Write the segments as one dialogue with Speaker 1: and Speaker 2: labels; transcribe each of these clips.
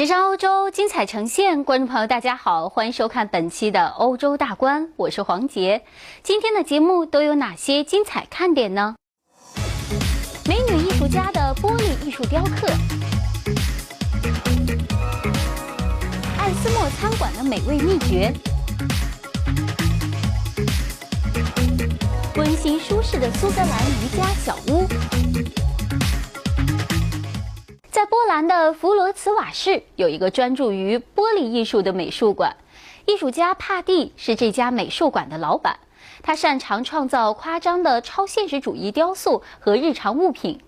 Speaker 1: 时尚欧洲精彩呈现，观众朋友大家好，欢迎收看本期的欧洲大观，我是黄杰。今天的节目都有哪些精彩看点呢？美女艺术家的玻璃艺术雕刻，艾斯莫餐馆的美味秘诀，温馨舒适的苏格兰宜家小屋。在波兰的弗罗茨瓦市有一个专注于玻璃艺术的美术馆，艺术家帕蒂是这家美术馆的老板。他擅长创造夸张的超现实主义雕塑和日常物品。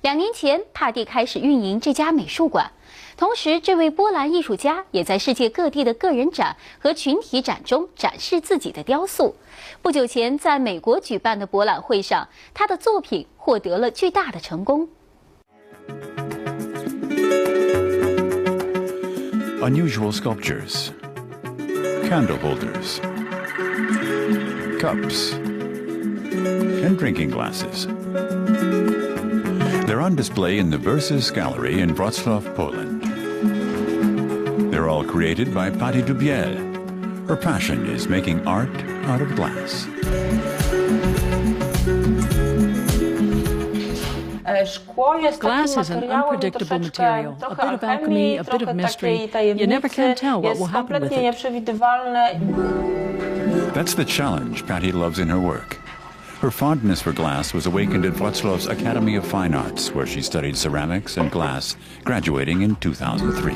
Speaker 1: 2年前，帕蒂开始运营这家美术馆，同时，这位波兰艺术家也在世界各地的个人展和群体展中展示自己的雕塑。不久前，在美国举办的博览会上，他的作品获得了巨大的成功。
Speaker 2: Unusual sculptures, candle holders, cups, and drinking glasses. They're on display in the Versus Gallery in Wrocław, Poland. They're all created by Patti Dubiel. Her passion is making art out of glass.
Speaker 3: Glass is an unpredictable material, a bit of alchemy, a bit of mystery. You never can tell what will happen with it.
Speaker 2: That's the challenge Patti loves in her work. Her fondness for glass was awakened at Wrocław's Academy of Fine Arts, where she studied ceramics and glass, graduating in 2003.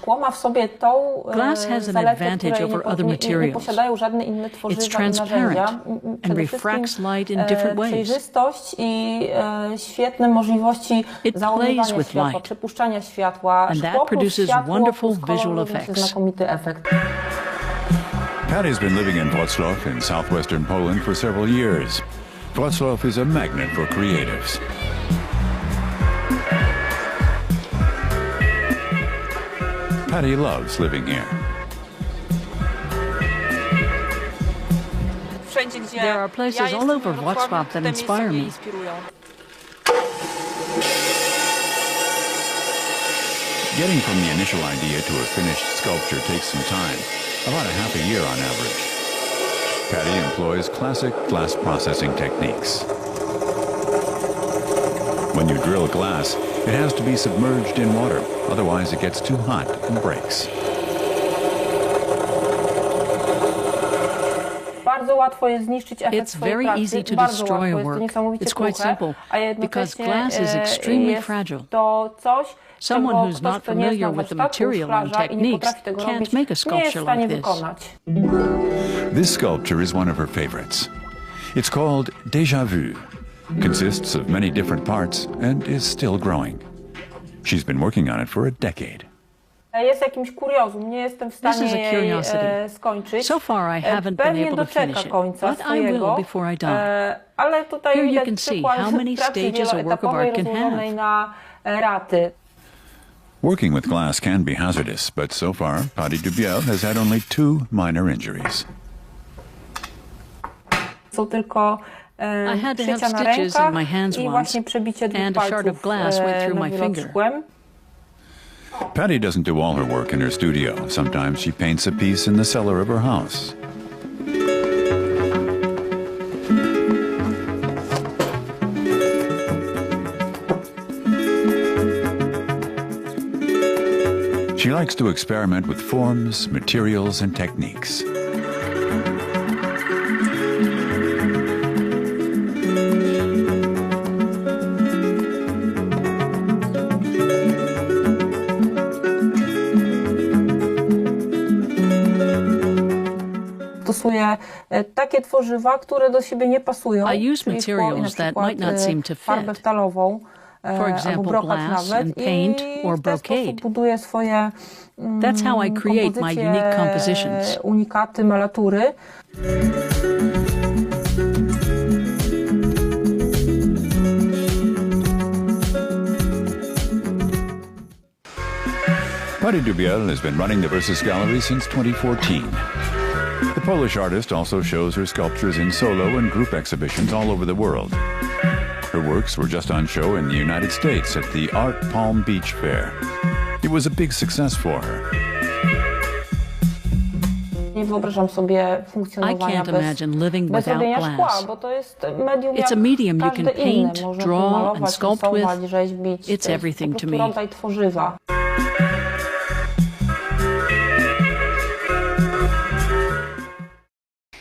Speaker 3: Glass has an advantage over other materials. It's transparent and refracts light in different ways. It plays with light, and that produces wonderful visual effects.
Speaker 2: Patti's been living in Wrocław in southwestern Poland for several years. Wrocław is a magnet for creatives. Patti loves living here.
Speaker 3: There are places all over Wrocław that inspire me.
Speaker 2: Getting from the initial idea to a finished sculpture takes some time, about a half a year on average. Patti employs classic glass processing techniques. When you drill glass, it has to be submerged in water, otherwise it gets too hot and breaks.
Speaker 3: It's very easy to destroy a work. It's quite simple, because glass is extremely fragile. Someone who's not familiar with the material and techniques can't make a sculpture like this.
Speaker 2: This sculpture is one of her favorites. It's called Déjà Vu, consists of many different parts, and is still growing. She's been working on it for a decade.
Speaker 3: This is a curiosity. So far, I haven't been able to finish it, but I will before I die. Here you can see how many stages a work of art can have.
Speaker 2: Working with glass can be hazardous, but so far, Patti Dubiel has had only 2 minor injuries.
Speaker 3: I had to have stitches in my hands once, and a shard of glass went through my finger.
Speaker 2: Patti doesn't do all her work in her studio. Sometimes she paints a piece in the cellar of her house. She likes to experiment with forms, materials, and techniques.
Speaker 3: I use materials that might not seem to fit. For example, glass and paint or brocade. That's how I create my unique compositions.
Speaker 2: Patti Dubiel has been running the Versus Gallery since 2014. The Polish artist also shows her sculptures in solo and group exhibitions all over the world. Her works were just on show in the United States at the Art Palm Beach Fair. It was a big success for her.
Speaker 3: I can't imagine living without glass. It's a medium you can paint, draw, and sculpt with. It's everything to me.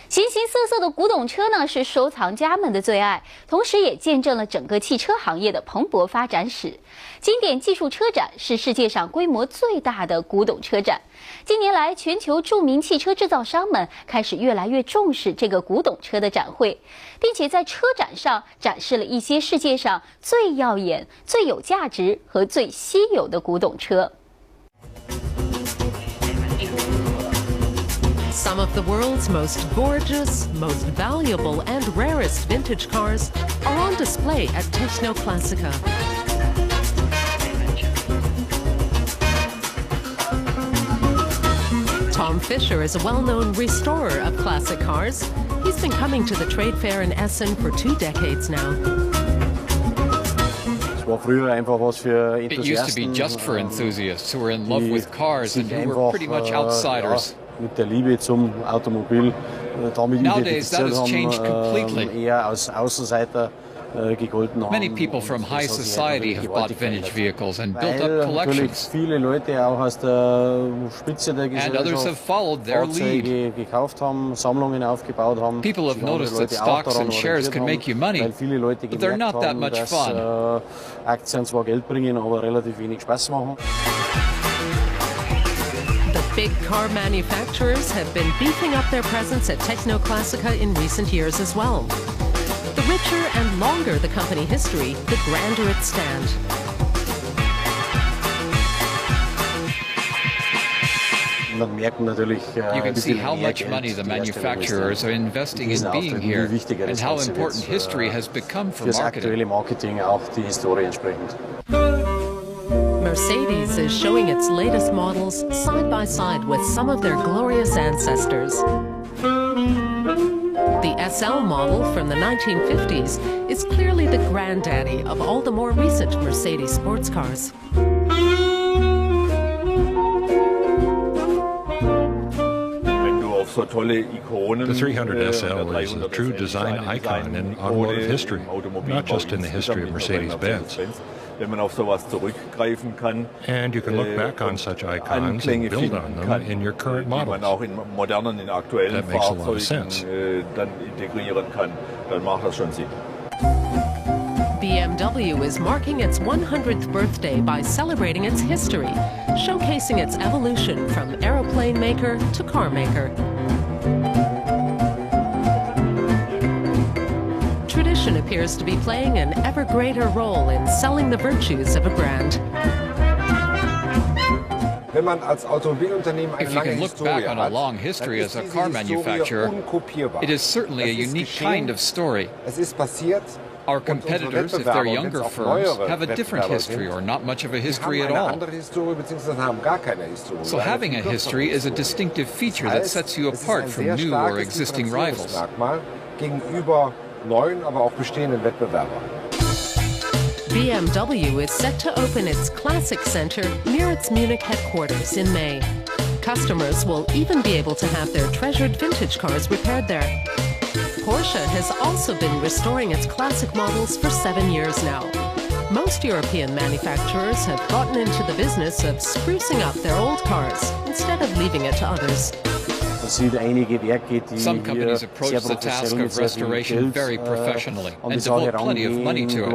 Speaker 1: 形形色色的古董车呢，是收藏家们的最爱，同时也见证了整个汽车行业的蓬勃发展史。经典技术车展是世界上规模最大的古董车展。近年来，全球著名汽车制造商们开始越来越重视这个古董车的展会，并且在车展上展示了一些世界上最耀眼、最有价值和最稀有的古董车。
Speaker 4: Some of the world's most gorgeous, most valuable, and rarest vintage cars are on display at Technoclassica. Tom Fisher is a well-known restorer of classic cars. He's been coming to the trade fair in Essen for 2 decades now.
Speaker 5: It used to be just for enthusiasts who were in love with cars and who were pretty much outsiders. Nowadays, that has changed completely. Many people from high society have bought vintage vehicles and built up collections. And others have followed their lead. People have noticed that stocks and shares can make you money, but they're not that much fun.
Speaker 4: Big car manufacturers have been beefing up their presence at Technoclassica in recent years as well. The richer and longer the company history, the grander its stand.
Speaker 5: You can see how much money the manufacturers are investing in being here and how important history has become for marketing.
Speaker 4: Mercedes is showing its latest models side by side with some of their glorious ancestors. The SL model from the 1950s is clearly the granddaddy of all the more recent Mercedes sports cars.
Speaker 6: The 300 SL is a true design icon in automotive history, not just in the history of Mercedes-Benz. And you can look back on such icons and build on them in your current models. That makes a lot of sense.
Speaker 4: BMW is marking its 100th birthday by celebrating its history, showcasing its evolution from aeroplane maker to car maker. Tradition appears to be playing an ever greater role in selling the virtues of a brand.
Speaker 5: If you can look back on a long history as a car manufacturer, it is certainly a unique kind of story. Our competitors, if they're younger firms, have a different history or not much of a history at all. So having a history is a distinctive feature that sets you apart from new or existing rivals.
Speaker 4: BMW is set to open its Classic Center near its Munich headquarters in May. Customers will even be able to have their treasured vintage cars repaired there. Porsche has also been restoring its classic models for 7 years now. Most European manufacturers have gotten into the business of sprucing up their old cars instead of leaving it to others.
Speaker 5: Some companies approach the task of restoration very professionally and devote plenty of money to it.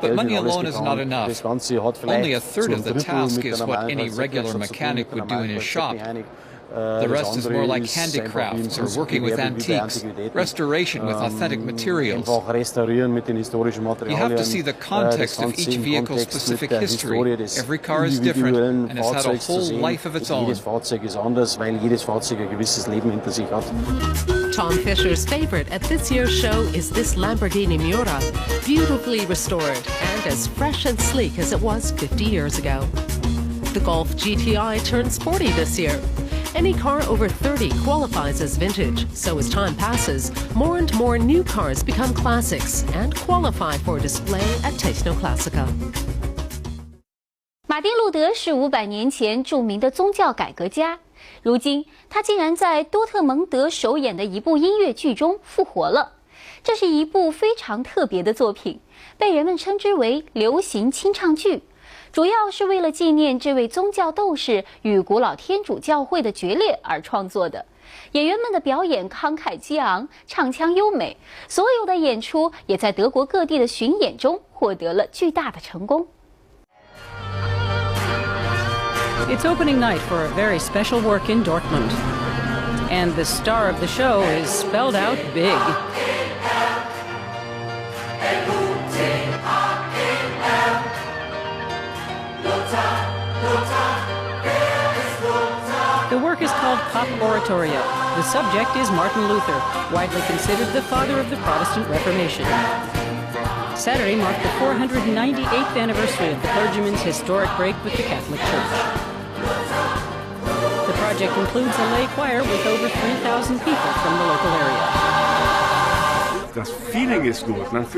Speaker 5: But money alone is not enough. Only a third of the task is what any regular mechanic would do in his shop. The rest is more like handicrafts or working with antiques, restoration with authentic materials. You have to see the context of each vehicle's specific history. Every car is different and has had a whole life of its own.
Speaker 4: Tom Fisher's favorite at this year's show is this Lamborghini Miura, beautifully restored and as fresh and sleek as it was 50 years ago. The Golf GTI turns 40 this year. Any car over 30 qualifies as vintage, so as time passes, more and more new cars become classics and qualify for display at Technoclassica.
Speaker 1: 马丁·路德是500年前著名的宗教改革家，如今他竟然在多特蒙德首演的一部音乐剧中复活了。这是一部非常特别的作品，被人们称之为流行清唱剧，主要是为了纪念这位宗教斗士与古老天主教会的决裂而创作的。演员们的表演慷慨激昂，唱腔优美，所有的演出也在德国各地的巡演中获得了巨大的成功。
Speaker 3: It's opening night for a very special work in Dortmund. And the star of the show is spelled out big. The work is called Pop Oratorio. The subject is Martin Luther, widely considered the father of the Protestant Reformation. Saturday marked the 498th anniversary of the clergyman's historic break with the Catholic Church. The project includes a lay choir with over 3,000 people from the local area.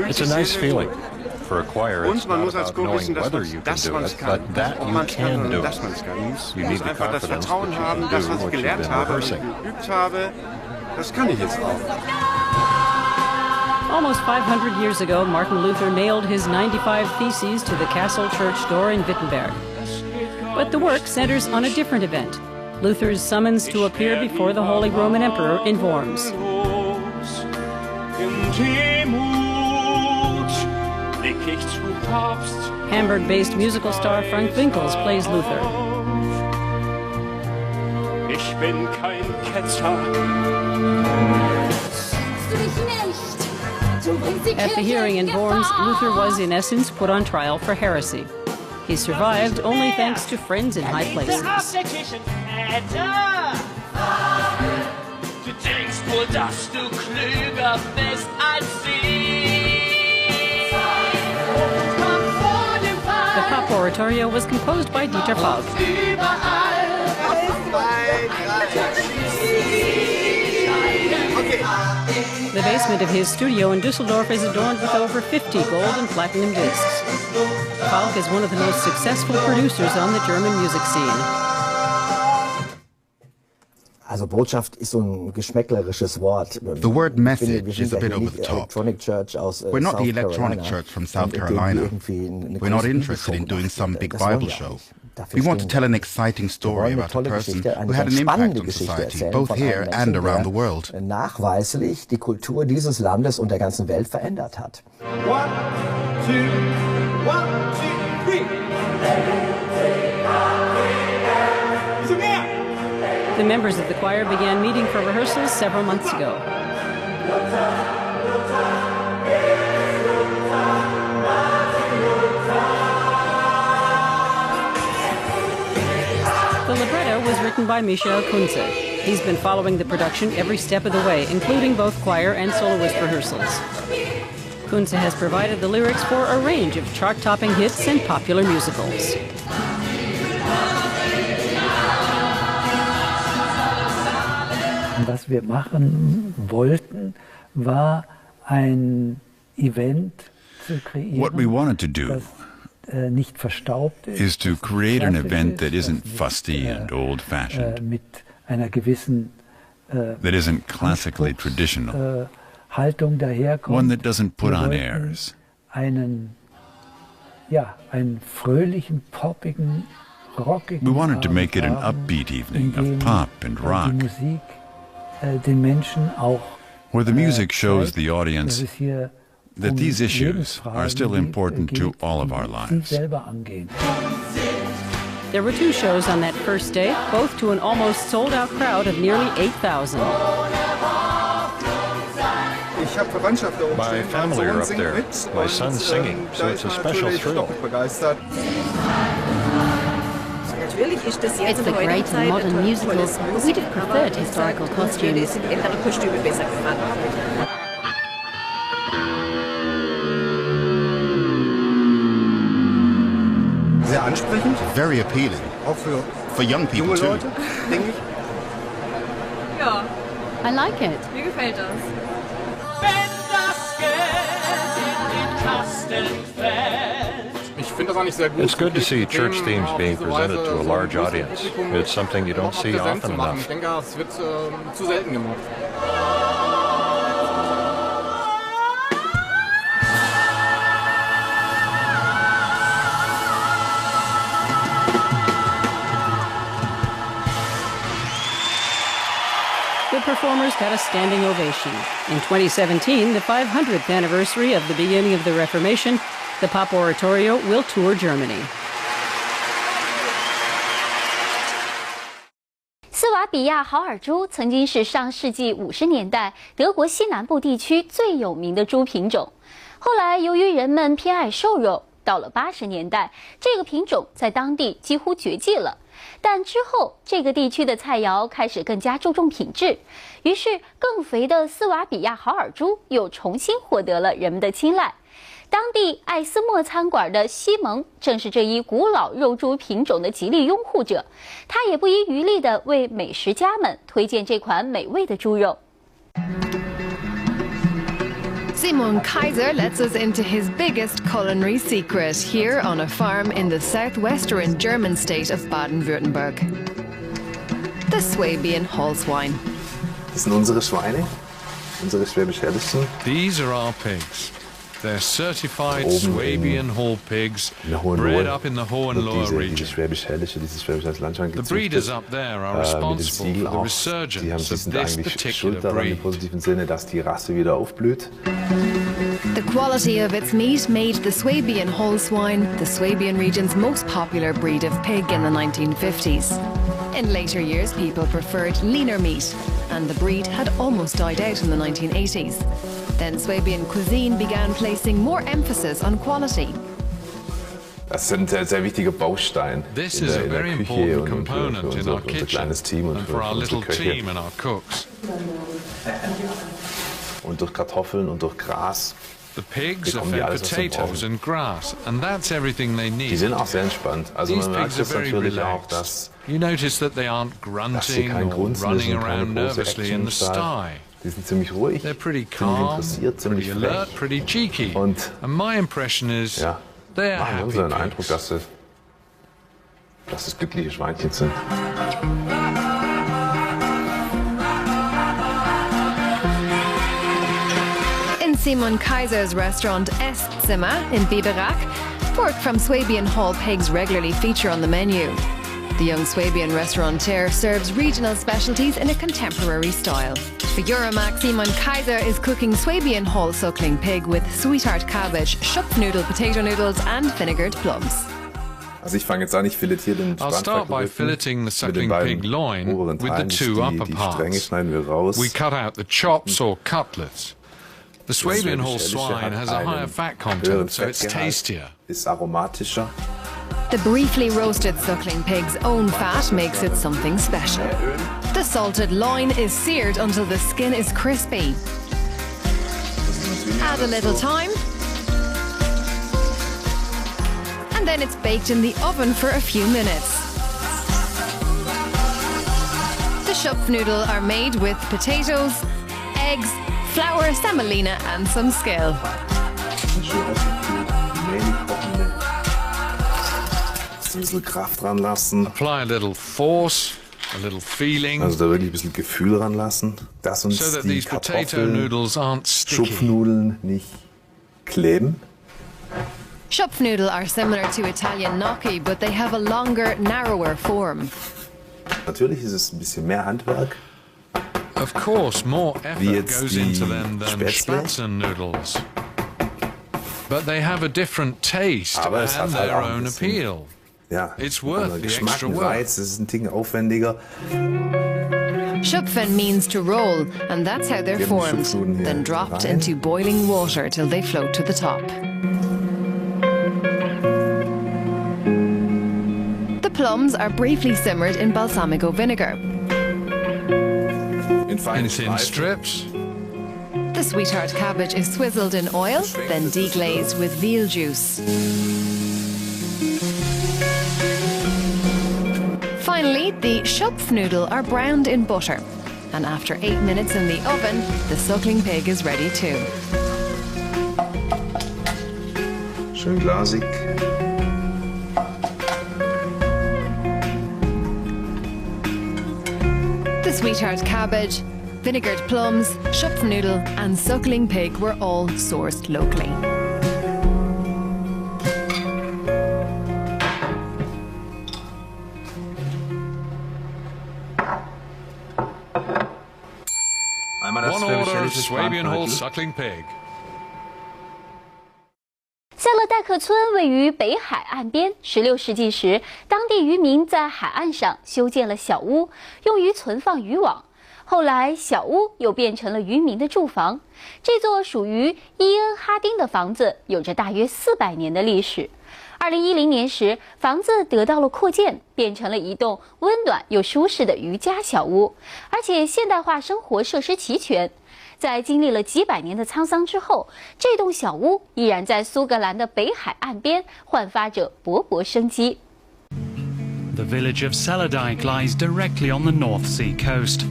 Speaker 6: It's a nice feeling. For a choir, it's not about knowing whether you can do it, but that you can do it. You need the confidence that you can do what you've been rehearsing.
Speaker 3: Almost 500 years ago, Martin Luther nailed his 95 Theses to the castle church door in Wittenberg. But the work centers on a different event, Luther's summons to appear before the Holy Roman Emperor in Worms. Hamburg-based musical star Frank Winkels plays Luther.
Speaker 7: Ich bin kein Ketzer.
Speaker 3: At the hearing in Worms, Luther was in essence put on trial for heresy. He survived only thanks to friends in high places.
Speaker 7: Du denkst wohl, dass du klüger bist als sie.
Speaker 3: The Pop Oratorio was composed by Dieter Falk. The basement of his studio in Düsseldorf is adorned with over 50 gold and platinum discs. Falk is one of the most successful producers on the German music scene.
Speaker 8: Also Botschaft ist so ein geschmäcklerisches Wort.
Speaker 9: The word message is a bit over the top. We're not the electronic church from South Carolina. We're not interested in doing some big Bible show. We want to tell an exciting story about a person who had an impact on society, both here and around the world.
Speaker 8: Nachweislich die Kultur dieses Landes und der ganzen Welt verändert hat.
Speaker 7: 1, 2, 1, 2, 3.
Speaker 3: The members of the choir began meeting for rehearsals several months ago. The libretto was written by Michael Kunze. He's been following the production every step of the way, including both choir and soloist rehearsals. Kunze has provided the lyrics for a range of chart-topping hits and popular musicals.
Speaker 10: Was wir machen wollten, war ein Event zu kreieren.
Speaker 2: What we wanted to do
Speaker 10: nicht verstaubt
Speaker 2: is to create an event that isn't fusty and old-fashioned,
Speaker 10: mit einer gewissen
Speaker 2: that isn't classically traditional,
Speaker 10: Haltung daherkommt.
Speaker 2: one that doesn't put on airs.
Speaker 10: Einen fröhlichen, poppigen, rockigen
Speaker 2: We wanted to make it an upbeat evening of pop and rock,
Speaker 10: die Musik den Menschen auch
Speaker 2: where the music shows the audience that these issues are still important to all of our lives.
Speaker 3: There were 2 shows on that first day, both to an almost sold-out crowd of nearly 8,000.
Speaker 6: My family are up there. My son's singing, so it's a special thrill.
Speaker 1: It's the great and modern musicals, but we'd have preferred historical costumes.
Speaker 9: Very appealing. For young people too.
Speaker 3: Ja.
Speaker 4: I like it.
Speaker 3: Mir gefällt das.
Speaker 7: Wenn das Geld in den Kasten fällt.
Speaker 6: Ich finde das auch nicht sehr gut. It's good to see church themes being presented to a large audience. It's something you don't see often enough.
Speaker 3: Ich denke, es wird zu selten gemacht.
Speaker 11: The performers got a standing ovation. In 2017, the 500th anniversary of the beginning of the Reformation, the Pop Oratorio will tour Germany.
Speaker 1: 斯瓦比亚豪尔猪曾经是上世纪50年代德国西南部地区最有名的猪品种，后来由于人们偏爱瘦肉，到了80年代，这个品种在当地几乎绝迹了。但之后，这个地区的菜肴开始更加注重品质，于是更肥的斯瓦比亚豪尔猪又重新获得了人们的青睐。当地艾斯莫餐馆的西蒙正是这一古老肉猪品种的极力拥护者，他也不遗余力地为美食家们推荐这款美味的猪肉。
Speaker 4: Simon Kaiser lets us into his biggest culinary secret here on a farm in the southwestern German state of Baden-Württemberg. The Swabian Holzwein.
Speaker 12: Das sind unsere Schweine, unsere schwäbisch-hessischen.
Speaker 13: These are our pigs. They're certified Swabian Hall pigs, bred up in the Hohenlohe region. The breeders up there are responsible for the resurgence of this particular breed.
Speaker 4: The quality of its meat made the Swabian Holzwein the Swabian region's most popular breed of pig in the 1950s. In later years, people preferred leaner meat, and the breed had almost died out in the 1980s. Then Swabian cuisine began placing more emphasis on quality.
Speaker 12: Das sind sehr wichtige Bausteine
Speaker 13: This is a very important component in our kitchen and for our little team and our cooks.
Speaker 12: Und durch Kartoffeln und durch Gras.
Speaker 13: The pigs are fed potatoes and grass, and that's everything they need.
Speaker 12: Die sind auch sehr entspannt. Also man merkt es natürlich auch,
Speaker 13: dass you notice that they aren't grunting or running around nervously in the sty.
Speaker 12: Die sind ziemlich ruhig,
Speaker 13: they're pretty calm, pretty alert, pretty cheeky. And my impression is they're happy.
Speaker 12: Ich habe den Eindruck, dass es glückliche Schweinchen sind.
Speaker 4: In Simon Kaiser's restaurant Esszimmer in Biberach, pork from Swabian Hall pigs regularly feature on the menu. The young Swabian restaurateur serves regional specialties in a contemporary style. For Euromax, Simon Kaiser is cooking Swabian Hall suckling pig with sweetheart cabbage, Schupfnudel potato noodles and vinegared plums.
Speaker 12: Also ich fange jetzt an, ich filetiere den
Speaker 13: I'll start by filleting the suckling pig loin with the two upper parts. We cut out the chops or cutlets. The Swabian Hall swine has a higher fat content, so it's tastier.
Speaker 12: Ist aromatischer.
Speaker 4: The briefly roasted suckling pig's own fat makes it something special. The salted loin is seared until the skin is crispy. Add a little thyme, and then it's baked in the oven for a few minutes. The Schupfnudel are made with potatoes, eggs, flour, semolina and some skill.
Speaker 12: Ein bisschen Kraft ranlassen.
Speaker 13: Apply a little force, a little feeling.
Speaker 12: Also da wirklich ein bisschen Gefühl ranlassen, dass uns
Speaker 13: so
Speaker 12: die Kartoffeln, Schupfnudeln nicht kleben.
Speaker 4: Schupfnudel are similar to Italian gnocchi, but they have a longer, narrower form.
Speaker 12: Natürlich ist es ein bisschen mehr Handwerk.
Speaker 13: Of course, more effort goes into them than Spätzle noodles. But they have a different taste and their own appeal.
Speaker 12: Ja,
Speaker 13: it's worth the extra work.
Speaker 12: Reiz, es ist ein Ticken aufwendiger.
Speaker 4: Schupfen means to roll, and that's how they're formed, then dropped into boiling water till they float to the top. The plums are briefly simmered in balsamico vinegar.
Speaker 13: In thin strips.
Speaker 4: The sweetheart cabbage is swizzled in oil, then deglazed with veal juice. Finally, the Schupfnudel are browned in butter. And after 8 minutes in the oven, the suckling pig is ready too.
Speaker 12: Schön glasig.
Speaker 4: The sweetheart cabbage, vinegared plums, schupfnudeln and suckling pig were all sourced locally.
Speaker 13: One order of Swabian whole suckling pig.
Speaker 1: 塞勒代克村位于北海岸边。16世纪时，当地渔民在海岸上修建了小屋，用于存放渔网。后来，小屋又变成了渔民的住房。这座属于伊恩哈丁的房子有着大约400年的历史。2010年时，房子得到了扩建，变成了一栋温暖又舒适的渔家小屋，而且现代化生活设施齐全。在经历了几百年的沧桑之后，这栋小屋依然在苏格兰的北海岸边焕发着勃勃生机。
Speaker 14: The village of Selladyke lies directly on the North Sea coast.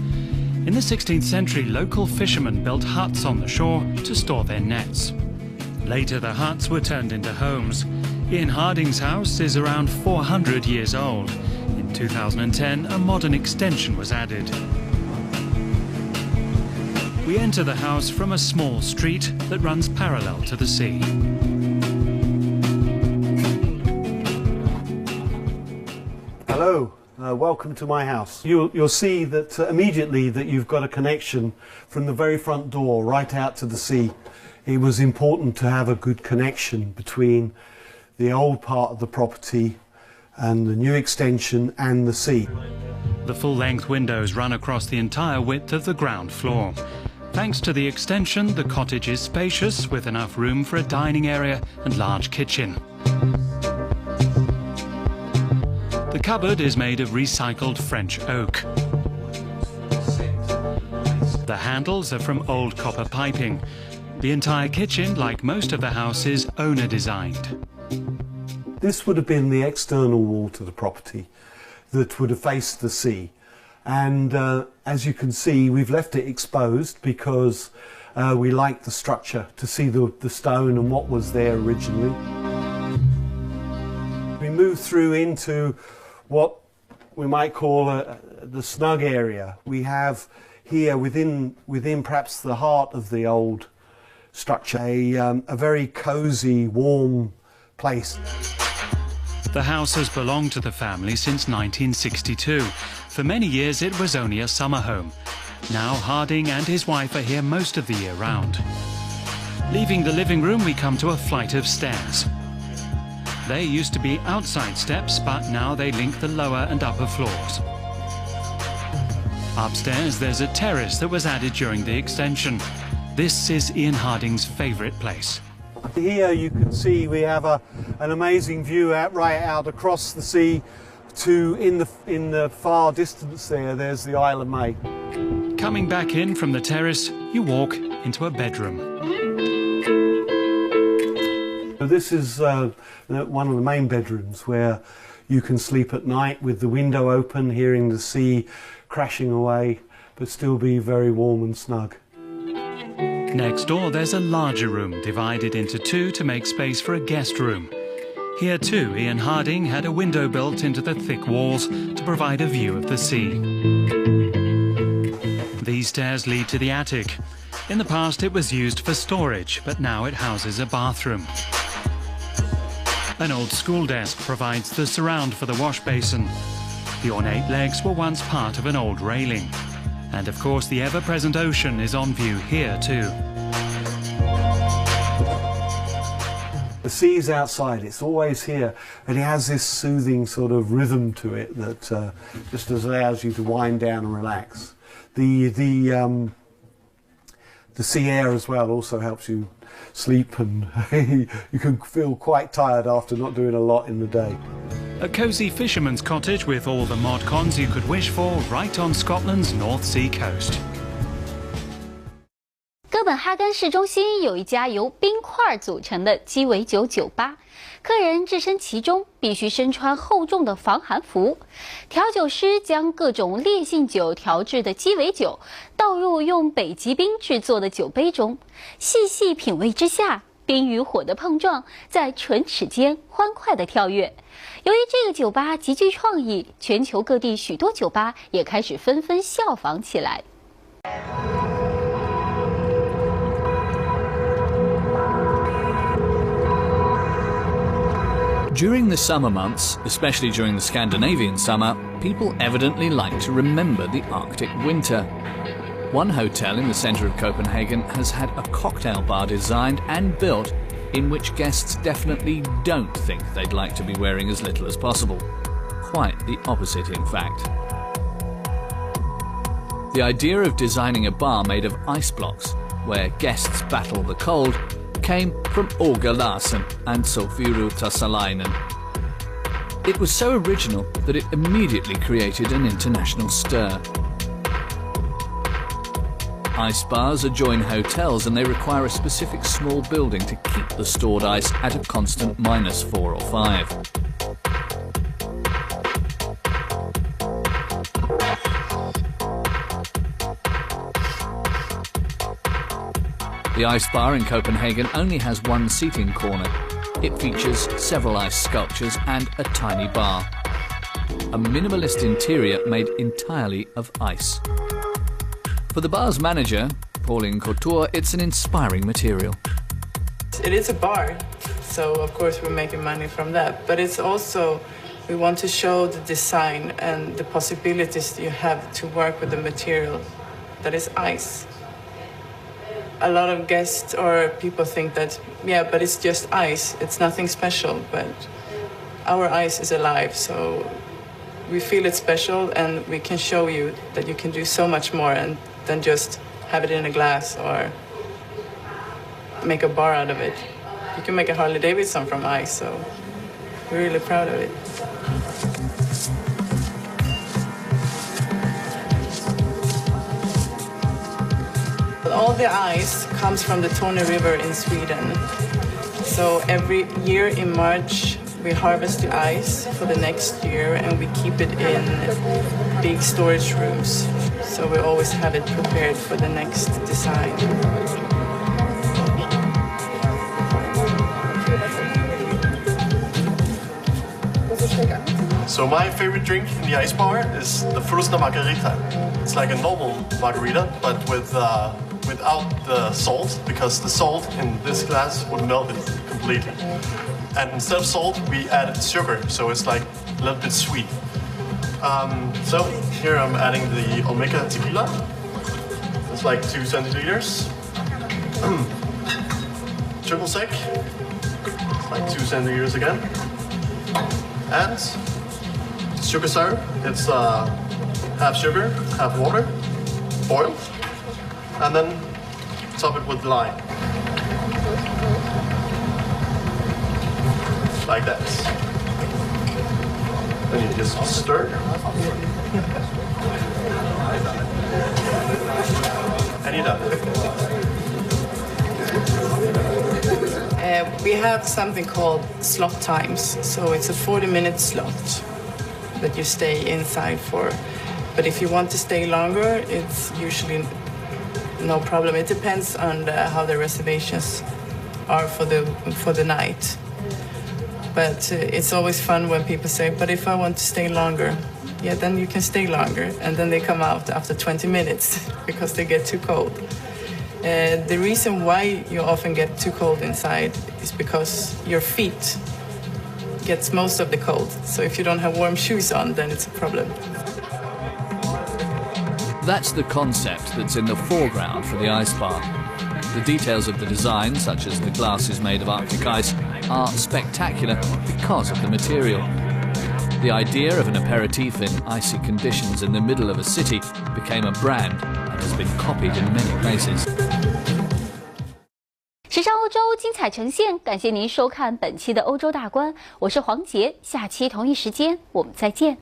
Speaker 14: In the 16th century, local fishermen built huts on the shore to store their nets. Later, the huts were turned into homes. Ian Harding's house is around 400 years old. In 2010, a modern extension was added. We enter the house from a small street that runs parallel to the sea.
Speaker 15: Hello, welcome to my house. You'll see that immediately that you've got a connection from the very front door right out to the sea. It was important to have a good connection between the old part of the property and the new extension and the sea.
Speaker 14: The full-length windows run across the entire width of the ground floor. Thanks to the extension, the cottage is spacious with enough room for a dining area and large kitchen. The cupboard is made of recycled French oak. The handles are from old copper piping. The entire kitchen, like most of the house, is owner-designed.
Speaker 15: This would have been the external wall to the property that would have faced the sea. And as you can see, we've left it exposed because we like the structure, to see the stone and what was there originally. We move through into what we might call the snug area. We have here within perhaps the heart of the old structure a very cosy, warm place.
Speaker 14: The house has belonged to the family since 1962. For many years it was only a summer home. Now Harding and his wife are here most of the year round. Leaving the living room, we come to a flight of stairs. They used to be outside steps, but now they link the lower and upper floors. Upstairs there's a terrace that was added during the extension. This is Ian Harding's favourite place.
Speaker 15: Here you can see we have an amazing view right out across the sea to in the far distance there's the Isle of May.
Speaker 14: Coming back in from the terrace, you walk into a bedroom.
Speaker 15: This is one of the main bedrooms where you can sleep at night with the window open, hearing the sea crashing away, but still be very warm and snug.
Speaker 14: Next door there's a larger room divided into two to make space for a guest room. Here too, Ian Harding had a window built into the thick walls to provide a view of the sea. These stairs lead to the attic. In the past it was used for storage, but now it houses a bathroom. An old school desk provides the surround for the wash basin. The ornate legs were once part of an old railing. And of course the ever-present ocean is on view here too.
Speaker 15: The sea's outside, it's always here, and it has this soothing sort of rhythm to it that just allows you to wind down and relax. The sea air as well also helps you sleep, and you can feel quite tired after not doing a lot in the day.
Speaker 14: A cosy fisherman's cottage with all the mod cons you could wish for right on Scotland's North Sea coast.
Speaker 1: 哥本哈根市中心有一家由冰块组成的鸡尾酒酒吧，客人置身其中，必须身穿厚重的防寒服。调酒师将各种烈性酒调制的鸡尾酒倒入用北极冰制作的酒杯中，细细品味之下，冰与火的碰撞在唇齿间欢快地跳跃。由于这个酒吧极具创意，全球各地许多酒吧也开始纷纷效仿起来。
Speaker 16: During the summer months, especially during the Scandinavian summer, people evidently like to remember the Arctic winter. One hotel in the centre of Copenhagen has had a cocktail bar designed and built in which guests definitely don't think they'd like to be wearing as little as possible. Quite the opposite, in fact. The idea of designing a bar made of ice blocks, where guests battle the cold, came from Olga Larsen and Sophie Ruutasalainen. It was so original that it immediately created an international stir. Ice bars adjoin hotels and they require a specific small building to keep the stored ice at a constant -4 or 5. The ice bar in Copenhagen only has one seating corner. It features several ice sculptures and a tiny bar. A minimalist interior made entirely of ice. For the bar's manager, Pauline Couture, it's an inspiring material.
Speaker 17: It is a bar, so of course we're making money from that. But it's also, we want to show the design and the possibilities you have to work with the material that is ice. A lot of guests or people think that, yeah, but it's just ice. It's nothing special, but our ice is alive, so we feel it's special and we can show you that you can do so much more than just have it in a glass or make a bar out of it. You can make a Harley Davidson from ice, so we're really proud of it. All the ice comes from the Torne River in Sweden. So every year in March we harvest the ice for the next year and we keep it in big storage rooms. So we always have it prepared for the next design.
Speaker 18: So my favorite drink in the ice bar is the Frosna Margarita. It's like a normal margarita, but without the salt, because the salt in this glass would melt it completely. And instead of salt, we added sugar, so it's like a little bit sweet. So here I'm adding the Omega tequila. It's like 2 centiliters. Triple sec. It's like 2 centiliters again. And sugar syrup. It's half sugar, half water, boiled. And then top it with lime. Like that. Then you just stir. And you're done.
Speaker 17: We have something called slot times. So it's a 40-minute slot that you stay inside for. But if you want to stay longer, it's usually no problem. It depends on how the reservations are for the night. But it's always fun when people say, but if I want to stay longer, yeah, then you can stay longer. And then they come out after 20 minutes because they get too cold. The reason why you often get too cold inside is because your feet gets most of the cold. So if you don't have warm shoes on, then it's a problem.
Speaker 16: That's the concept that's in the foreground for the ice bar. The details of the design, such as the glass is made of Arctic ice, are spectacular because of the material. The idea of an aperitif in icy conditions in the middle of a city became a brand and has been copied in many places.
Speaker 1: 时尚欧洲精彩呈现，感谢您收看本期的欧洲大观，我是黄杰，下期同一时间我们再见。